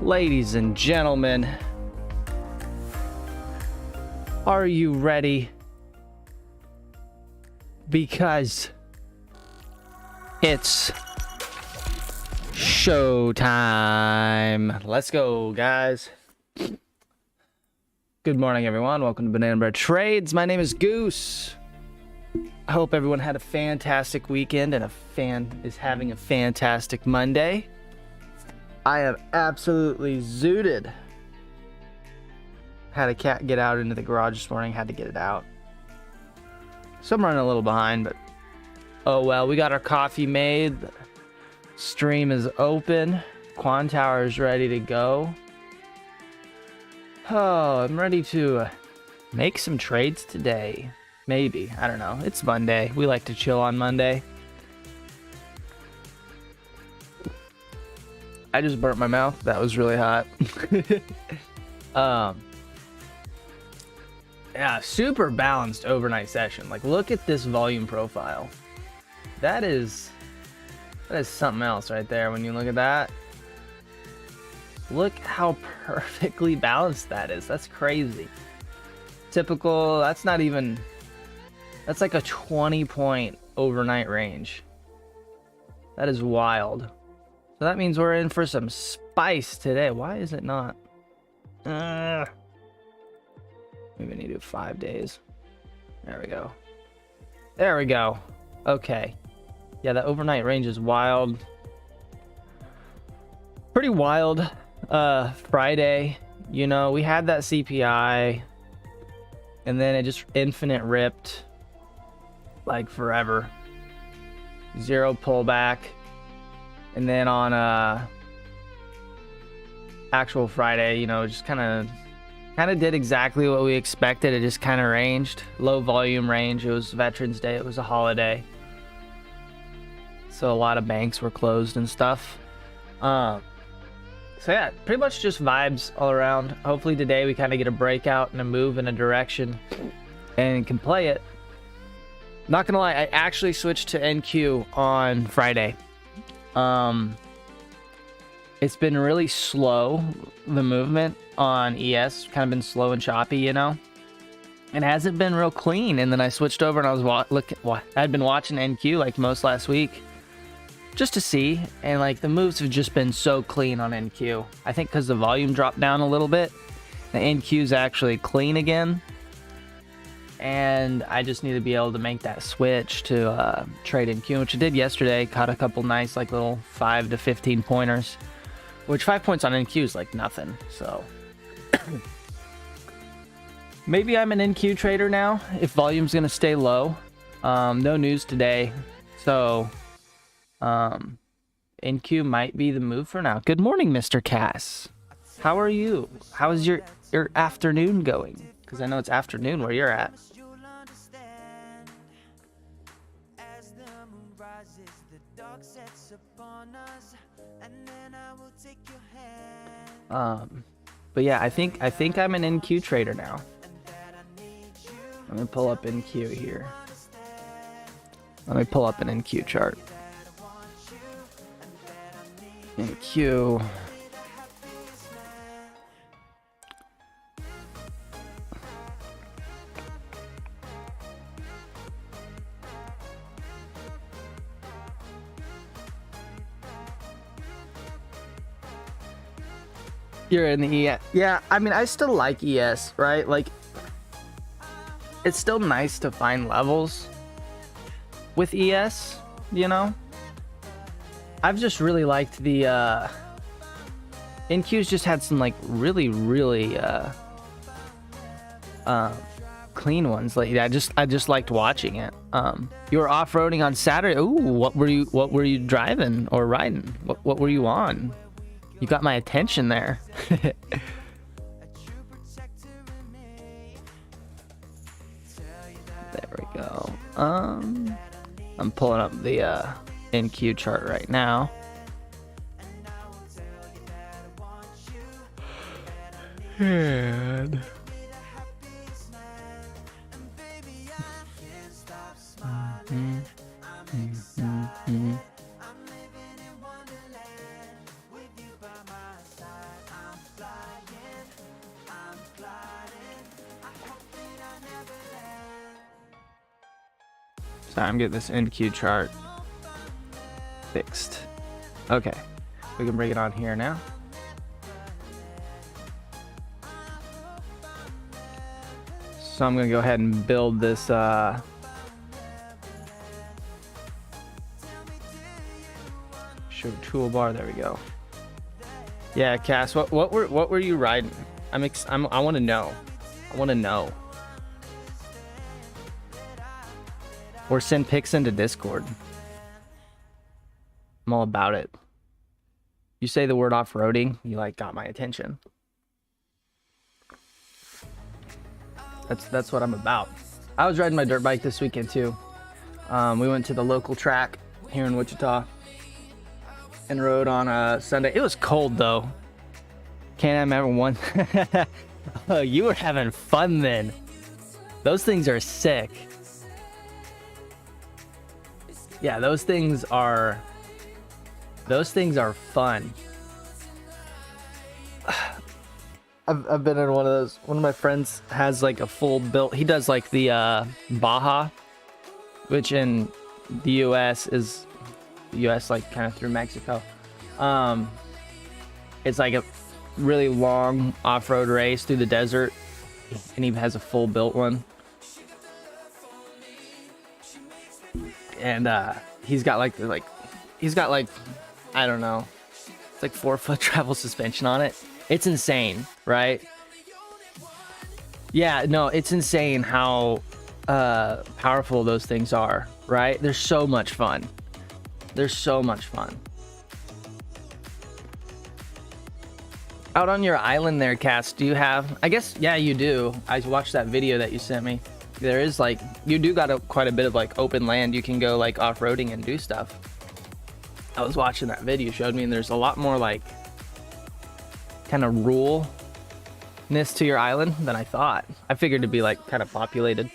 Ladies and gentlemen, are you ready? Because it's showtime. Let's go, guys. Good morning, everyone. Welcome to Banana Bread Trades. My name is Goose. I hope everyone had a fantastic weekend and is having a fantastic Monday. I have absolutely zooted. Had a cat get out into the garage this morning, had to get it out. So I'm running a little behind, but oh well. We got our coffee made. Stream is open. Quan Tower is ready to go. Oh, I'm ready to make some trades today. Maybe. I don't know. It's Monday. We like to chill on Monday. I just burnt my mouth. That was really hot. Yeah, super balanced overnight session. Like, look at this volume profile. That is something else right there. When you look at that, look how perfectly balanced that is. That's crazy. Typical. That's not even. That's like a 20-point overnight range. That is wild. So that means we're in for some spice today. Why is it not? Maybe I need to do 5 days. There we go. There we go. Okay. Yeah, the overnight range is wild. Pretty wild. Friday, you know, we had that CPI. And then it just infinite ripped. Like forever. Zero pullback. And then on actual Friday, you know, just kind of did exactly what we expected. It just kind of ranged, low volume range. It was Veterans Day. It was a holiday, so a lot of banks were closed and stuff. So yeah, pretty much just vibes all around. Hopefully today we kind of get a breakout and a move in a direction and can play it. Not gonna lie, I actually switched to NQ on Friday. It's been really slow, the movement on ES, kind of been slow and choppy, you know, and hasn't been real clean. And then I switched over and I was I'd been watching NQ like most last week just to see, and like the moves have just been so clean on NQ. I think because the volume dropped down a little bit, the NQ is actually clean again. And I just need to be able to make that switch to trade NQ, which I did yesterday. Caught a couple nice like little 5 to 15 pointers, which 5 points on NQ is like nothing. So maybe I'm an NQ trader now if volume's gonna stay low. No news today, so NQ might be the move for now. Good morning, Mr. Cass. How are you? How is your afternoon going? Because I know it's afternoon where you're at. But yeah, I think I'm an NQ trader now. Let me pull up NQ here. Let me pull up an NQ chart. NQ. You're in the ES. Yeah, I mean, I still like ES, right? Like, it's still nice to find levels with ES, you know? I've just really liked the, NQ's just had some, like, really, clean ones lately. I just liked watching it. You were off-roading on Saturday. Ooh, what were you driving or riding? What were you on? You got my attention there. There we go. I'm pulling up the NQ chart right now. And Sorry, I'm getting this NQ chart fixed. Okay, we can bring it on here now. So I'm gonna go ahead and build this show toolbar. There we go. Yeah, Cass, what were you riding? I want to know. I want to know. Or send pics into Discord. I'm all about it. You say the word off-roading, you like got my attention. That's what I'm about. I was riding my dirt bike this weekend too. We went to the local track here in Wichita and rode on a Sunday. It was cold though. Can't have one. Oh, you were having fun then. Those things are sick. Yeah, those things are fun. I've been in one of those. One of my friends has like a full built. He does like the Baja, which in the U.S. is like kind of through Mexico. It's like a really long off-road race through the desert, and he has a full built one. And he's got like I don't know, it's like 4-foot travel suspension on it. It's insane, right? Yeah, no, it's insane how powerful those things are, right? They're so much fun. They're so much fun. Out on your island there, Cass, do you have, I guess, yeah, you do. I watched that video that you sent me. There is like, you do got quite a bit of like open land. You can go like off-roading and do stuff. I was watching that video, you showed me, and there's a lot more like kind of ruralness to your island than I thought. I figured it'd be like kind of populated.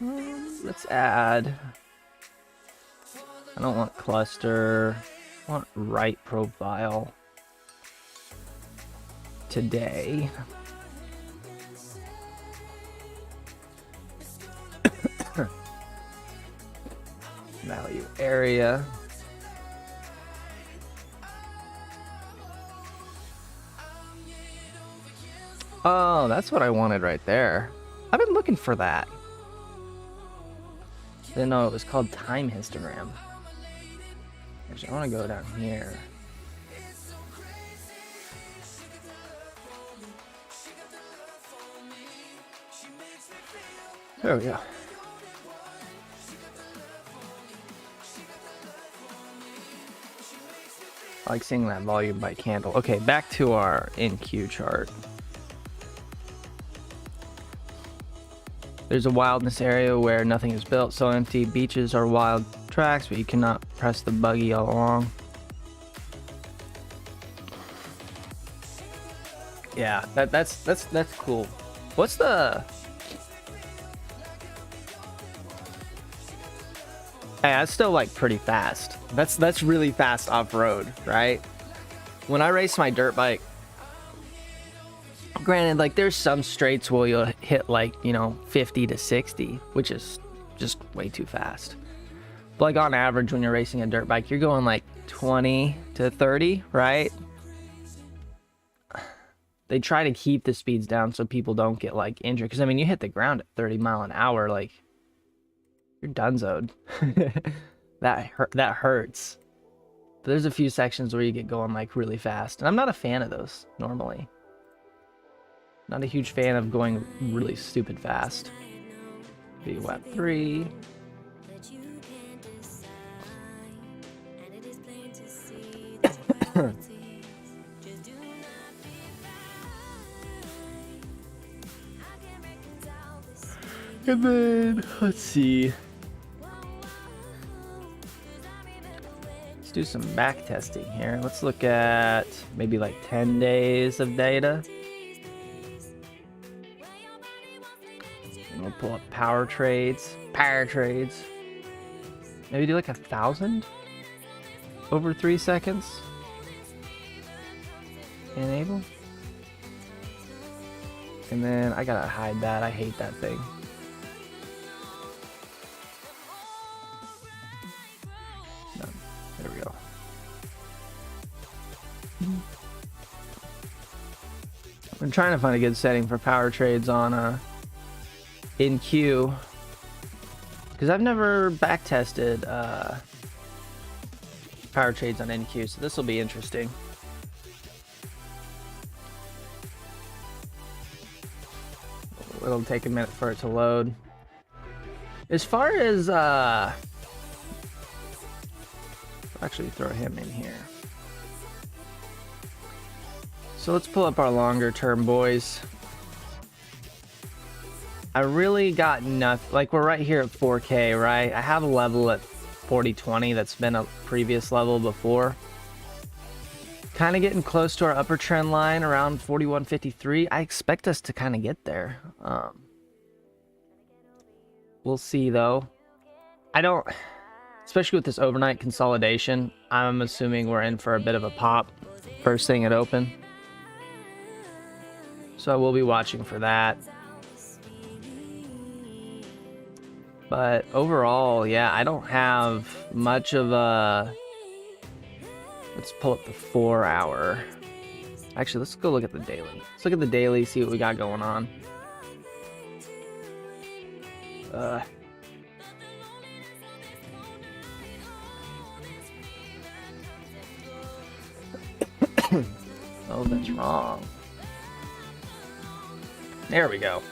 Let's add, I don't want cluster, I want right profile today. Value area. Oh, that's what I wanted right there. I've been looking for that. Didn't know it was called time histogram. Actually, I want to go down here. There we go. I like seeing that volume by candle. Okay, back to our NQ chart. There's a wildness area where nothing is built, so empty beaches are wild tracks, but you cannot press the buggy all along. Yeah, that's cool. What's the? Hey, that's still like pretty fast. That's really fast off-road, right? When I race my dirt bike, granted, like there's some straights where you'll hit like, you know, 50 to 60, which is just way too fast. But like on average, when you're racing a dirt bike, you're going like 20 to 30, right? They try to keep the speeds down so people don't get like injured. Because I mean, you hit the ground at 30 mile an hour, like you're donezoed. That hurts. But there's a few sections where you get going like really fast, and I'm not a fan of those normally. Not a huge fan of going really stupid fast. VWAP 3. And then, let's see. Let's do some back testing here. Let's look at maybe like 10 days of data. And we'll pull up power trades. Maybe do like 1,000 over 3 seconds. Enable. And then I gotta hide that. I hate that thing. No, there we go. I'm trying to find a good setting for power trades on in queue, because I've never back tested power trades on NQ, so this will be interesting. It'll take a minute for it to load. As far as actually throw him in here. So let's pull up our longer term boys. I really got nothing. Like, we're right here at 4K, right? I have a level at 4020 that's been a previous level before. Kind of getting close to our upper trend line around 4153. I expect us to kind of get there. We'll see though. I don't, especially with this overnight consolidation, I'm assuming we're in for a bit of a pop first thing at open. So I will be watching for that. But overall, yeah, I don't have much of a... Let's pull up the 4 hour. Actually, let's go look at the daily. Let's look at the daily, see what we got going on. Oh, that's wrong. There we go.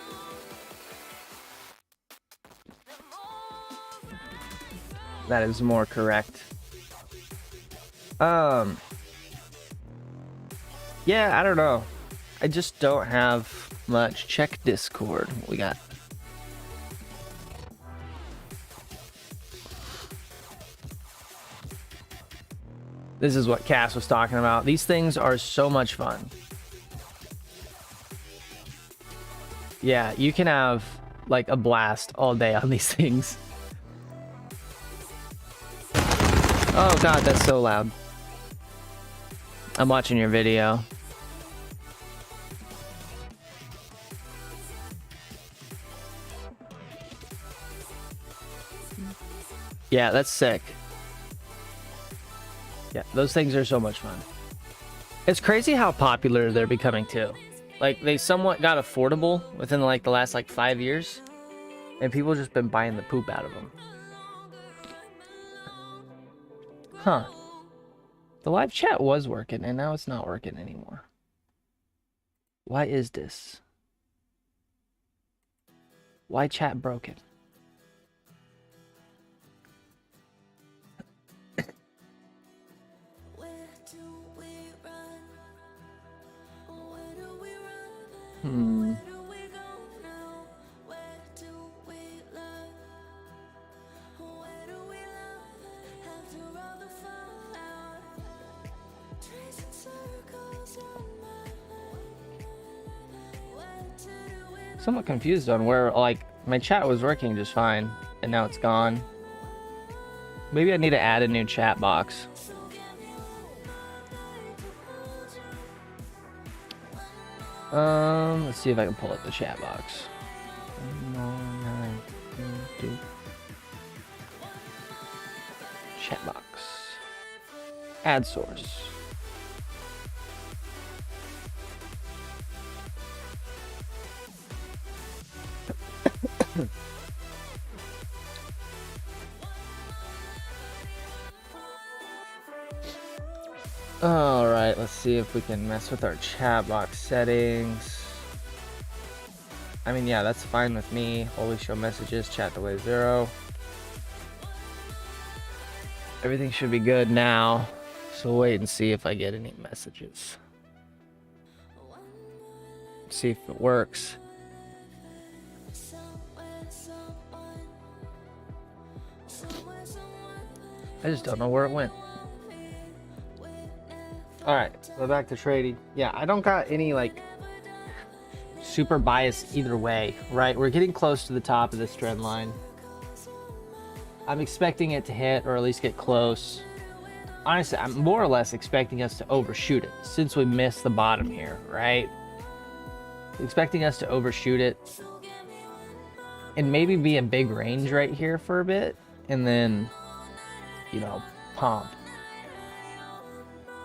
That is more correct. Yeah, I don't know. I just don't have much. Check Discord. What we got? This is what Cass was talking about. These things are so much fun. Yeah, you can have like a blast all day on these things. Oh god, that's so loud. I'm watching your video. Yeah, that's sick. Yeah, those things are so much fun. It's crazy how popular they're becoming too. Like, they somewhat got affordable within like the last like 5 years, and people just been buying the poop out of them. Huh. The live chat was working, and now it's not working anymore. Why is this? Why chat broken? Somewhat confused on where, like, my chat was working just fine, and now it's gone. Maybe I need to add a new chat box. Let's see if I can pull up the chat box. Chat box. Add source. All right, let's see if we can mess with our chat box settings. I mean, yeah, that's fine with me. Always show messages, chat delay 0. Everything should be good now. So wait and see if I get any messages. See if it works. I just don't know where it went. All right, so back to trading. Yeah, I don't got any like super bias either way, right? We're getting close to the top of this trend line. I'm expecting it to hit or at least get close. Honestly, I'm more or less expecting us to overshoot it since we missed the bottom here, right? Expecting us to overshoot it and maybe be a big range right here for a bit, and then, you know, pump.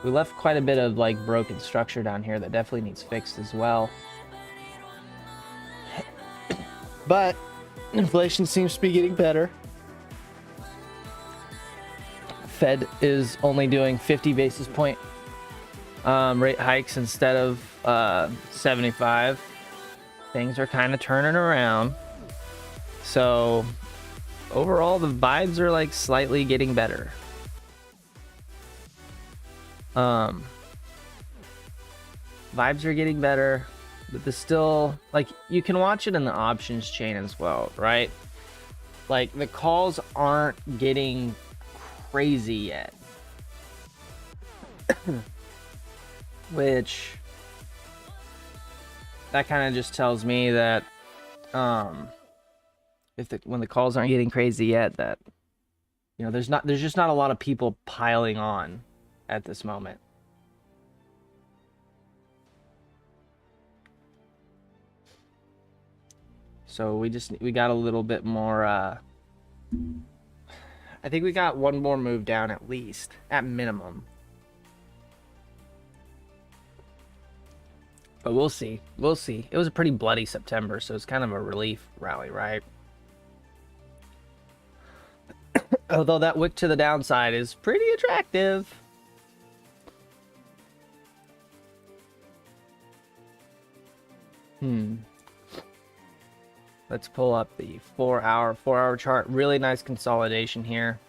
We left quite a bit of like broken structure down here that definitely needs fixed as well. But inflation seems to be getting better. Fed is only doing 50 basis point rate hikes instead of 75. Things are kind of turning around. So overall, the vibes are like slightly getting better. Vibes are getting better, but there's still, like, you can watch it in the options chain as well, right? Like, the calls aren't getting crazy yet. Which, that kind of just tells me that when the calls aren't getting crazy yet, that, you know, there's just not a lot of people piling on at this moment. So we got a little bit more I think we got one more move down at least, at minimum. But we'll see. We'll see. It was a pretty bloody September, so it's kind of a relief rally, right? Although that wick to the downside is pretty attractive. Let's pull up the 4-hour chart. Really nice consolidation here.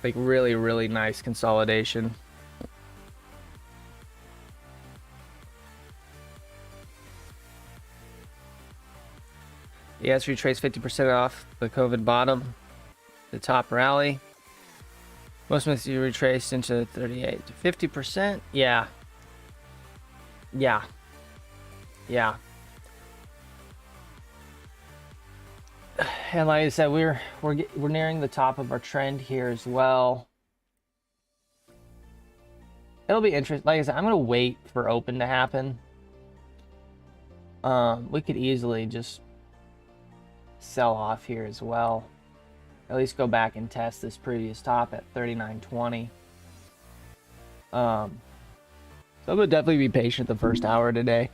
Like really, really nice consolidation. Yes, retraced 50% off the COVID bottom, the top rally. Most months you retraced into 38 to 50%. Yeah. And like I said, we're nearing the top of our trend here as well. It'll be interesting. Like I said, I'm gonna wait for open to happen. We could easily just sell off here as well. At least go back and test this previous top at 39.20. So I'm gonna definitely be patient the first hour today.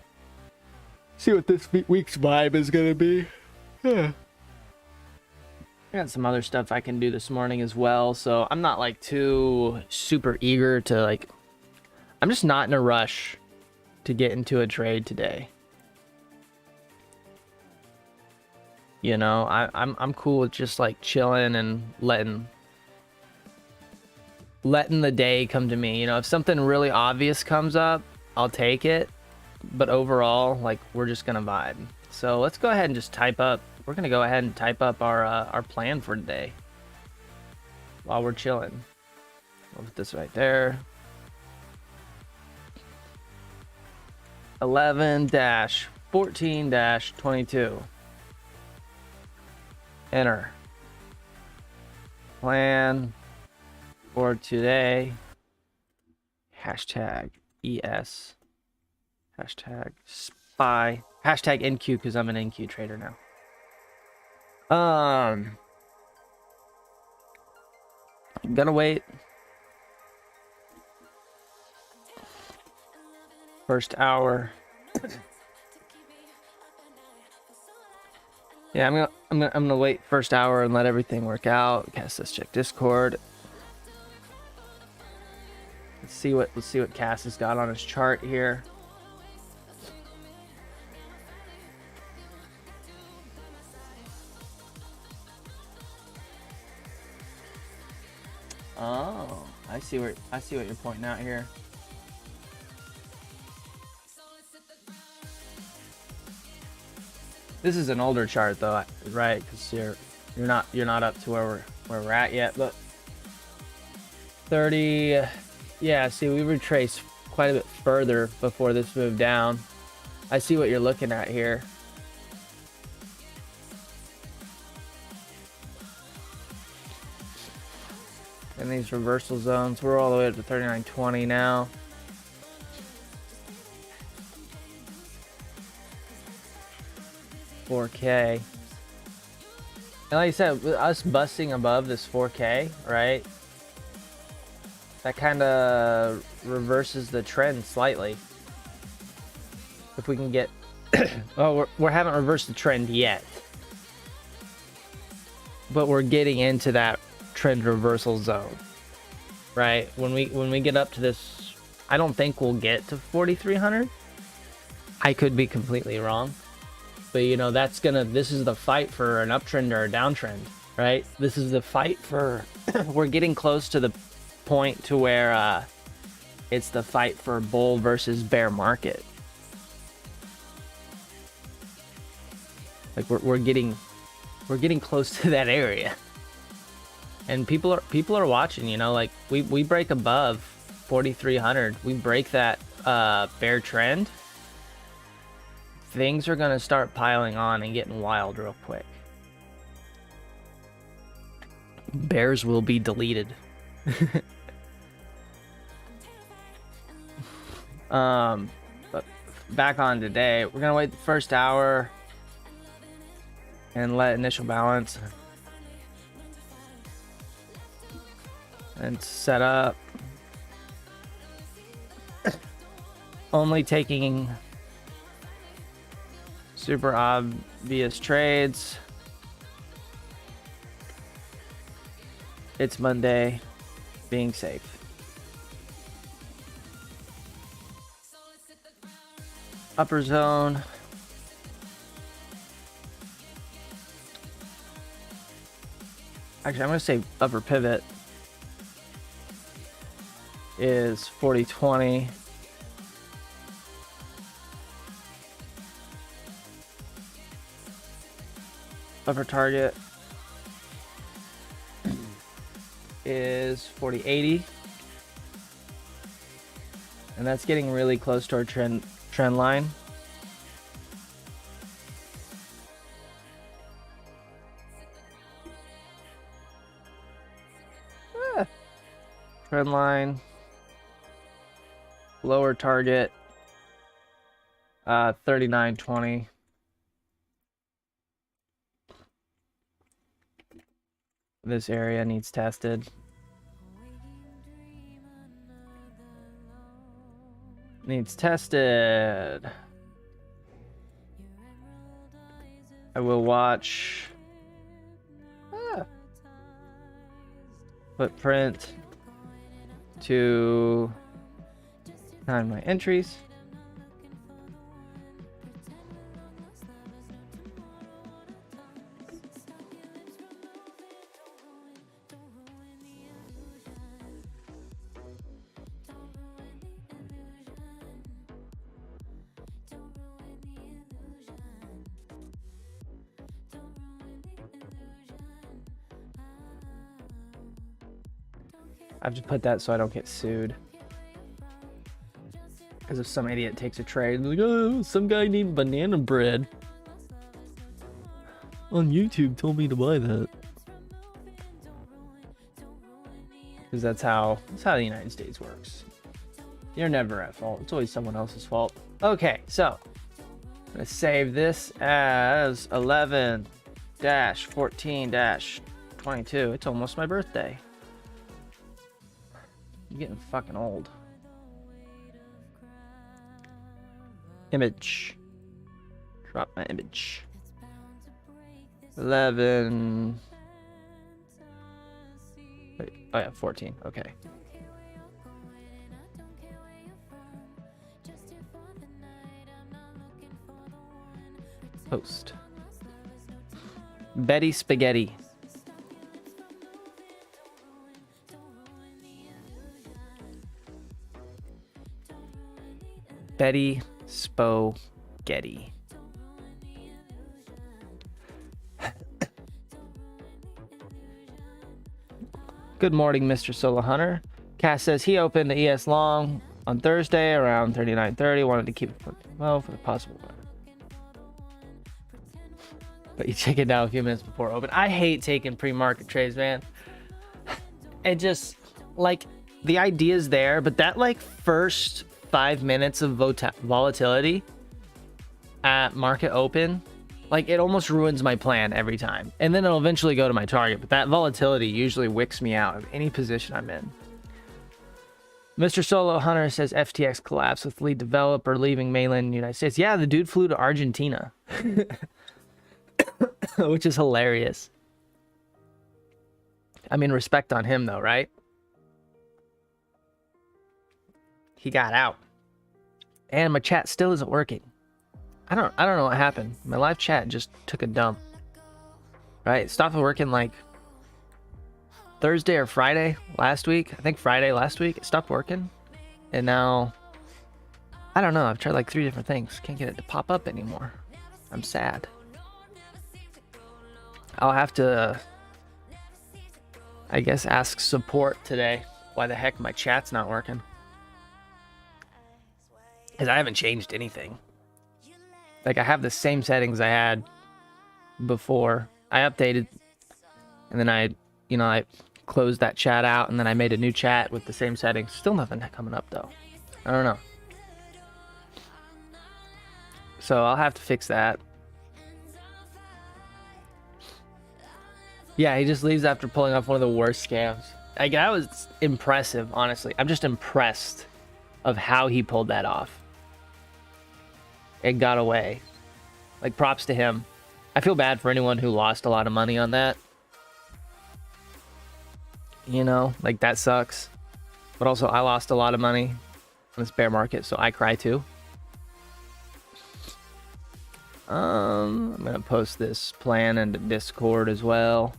See what this week's vibe is gonna be. Yeah. I got some other stuff I can do this morning as well, so I'm not like too super eager to like. I'm just not in a rush to get into a trade today. You know, I'm cool with just like chilling and letting the day come to me. You know, if something really obvious comes up, I'll take it. But overall, like, we're just gonna vibe. So let's go ahead and just type up. We're gonna go ahead and type up our plan for today while we're chilling. We'll put this right there. 11-14-22. Enter. Plan for today. Hashtag ES. Hashtag SPY. Hashtag NQ because I'm an NQ trader now. I'm gonna wait. First hour. Yeah, I'm gonna wait first hour and let everything work out. Cass, let's check Discord. Let's see what Cass has got on his chart here. Oh, I see what you're pointing out here. This is an older chart though, right? Because you're not up to where we're at yet. But 30, yeah. See, we retraced quite a bit further before this moved down. I see what you're looking at here. In these reversal zones, we're all the way up to 39.20 now. 4K. And like I said, with us busting above this 4K, right? That kind of reverses the trend slightly. If we can get... well, we haven't reversed the trend yet. But we're getting into that trend reversal zone. Right? When we get up to this... I don't think we'll get to 4,300. I could be completely wrong. But, you know, this is the fight for an uptrend or a downtrend, right? This is the fight for... we're getting close to the point to where it's the fight for bull versus bear market. Like we're getting close to that area. And people are watching, you know, like we break above 4,300, we break that bear trend, things are gonna start piling on and getting wild real quick. Bears will be deleted. But back on today, we're gonna wait the first hour and let initial balance and set up. Only taking super obvious trades. It's Monday, being safe. Upper zone. Actually, I'm going to say upper pivot is 40.20. Upper target is 40.80. And that's getting really close to our trend line. Trend line, lower target, 39.20. This area needs tested. Needs tested. I will watch footprint to find my entries. I have to put that so I don't get sued. Because if some idiot takes a trade, like, oh, some guy named Banana Bread on YouTube told me to buy that. Because that's how the United States works. You're never at fault. It's always someone else's fault. Okay, so I'm going to save this as 11-14-22. It's almost my birthday. I'm getting fucking old. Image. Drop my image. 11. Wait, oh yeah, 14. Okay. Post. Betty Spaghetti. Betty Spaghetti. Good morning, Mr. Solo Hunter. Cass says he opened the ES long on Thursday around 39.30. Wanted to keep it low for the possible win. But you check it out a few minutes before open. I hate taking pre-market trades, man. It just, like, the idea's there, but that, like, first 5 minutes of volatility at market open Like, it almost ruins my plan every time. And then it'll eventually go to my target. But that volatility usually wicks me out of any position I'm in. Mr. Solo Hunter says FTX collapse with lead developer leaving mainland United States. Yeah, the dude flew to Argentina. Which is hilarious. I mean, respect on him though, right? He got out. And my chat still isn't working. I don't know what happened. My live chat just took a dump. Right? It stopped working like Thursday or Friday last week. I think Friday last week. It stopped working. And now, I don't know. I've tried like 3 different things. Can't get it to pop up anymore. I'm sad. I'll have to, I guess, ask support today why the heck my chat's not working. Because I haven't changed anything. Like, I have the same settings I had before. I updated, and then I closed that chat out, and then I made a new chat with the same settings. Still nothing coming up, though. I don't know. So I'll have to fix that. Yeah, he just leaves after pulling off one of the worst scams. Like, that was impressive, honestly. I'm just impressed of how he pulled that off. It got away. Like, props to him. I feel bad for anyone who lost a lot of money on that. You know, like, that sucks. But also, I lost a lot of money on this bear market, so I cry too. I'm gonna post this plan into Discord as well.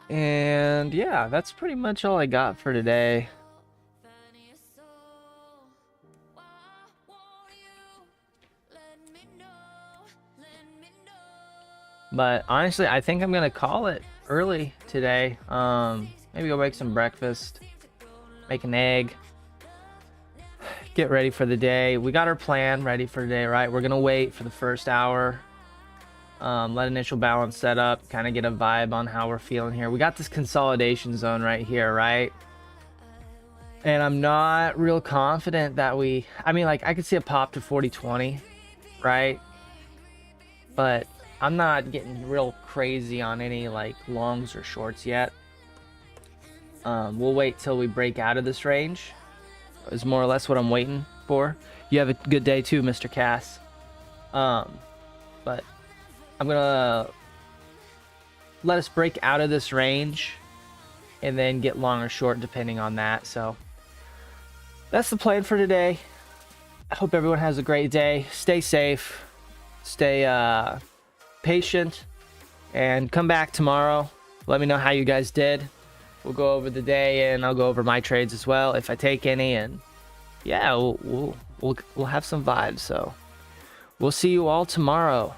And yeah, that's pretty much all I got for today. But honestly, I think I'm gonna call it early today. Maybe go make some breakfast, make an egg, get ready for the day. We got our plan ready for today, right? We're gonna wait for the first hour, let initial balance set up, kind of get a vibe on how we're feeling here. We got this consolidation zone right here, right? And I'm not real confident that I mean, like, I could see a pop to 40.20, right? But I'm not getting real crazy on any like longs or shorts yet. We'll wait till we break out of this range. Is more or less what I'm waiting for. You have a good day too, Mr. Cass. But I'm gonna let us break out of this range and then get long or short depending on that. So that's the plan for today. I hope everyone has a great day. Stay safe. Stay patient, and come back tomorrow. Let me know how you guys did. We'll go over the day, and I'll go over my trades as well if I take any. And yeah, we'll have some vibes. So we'll see you all tomorrow.